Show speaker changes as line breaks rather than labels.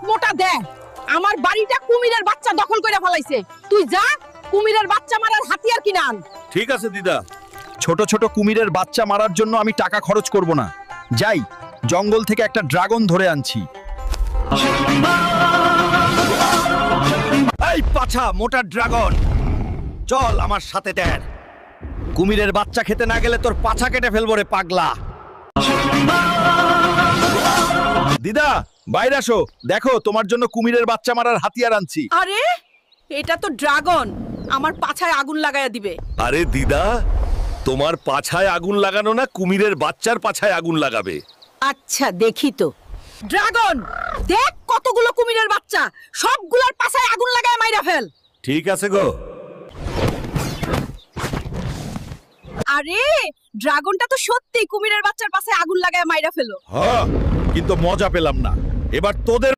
মোটা দেখ, আমার বাড়িটা কুমিরের বাচ্চা দখল করে ফেলাইছে। তুই যা, কুমিরের বাচ্চা মারার হাতিয়ার কিনে আন।
ঠিক আছে দিদা। ছোট ছোট কুমিরের বাচ্চা মারার জন্য আমি টাকা খরচ করব না। যাই, জঙ্গল থেকে একটা ড্রাগন ধরে আনছি। এই পাছা মোটা ড্রাগন, চল আমার সাথে দেখ। কুমিরের বাচ্চা খেতে না গেলে তোর পাছা কেটে ফেলবো রে পাগলা। দিদা বাইরে আসো, দেখো তোমার জন্য কুমিরের বাচ্চা মারার হাতিয়ার আনছি।
আরে এটা তো ড্রাগন, আমার পাছায় আগুন লাগায়া দিবে।
আরে দিদা, তোমার পাছায় আগুন লাগানো না, কুমিরের বাচ্চার পাছায় আগুন লাগাবে।
আচ্ছা দেখি তো। ড্রাগন, দেখ কতগুলো কুমিরের বাচ্চা, সবগুলোর পাছায় আগুন লাগায় মাইরা ফেল।
ঠিক আছে গো।
আরে ড্রাগনটা তো সত্যি কুমিরের বাচ্চার পাশে আগুন লাগায় মাইরা ফেলো।
হ্যাঁ, কিন্তু মজা পেলাম না। এবার তোদের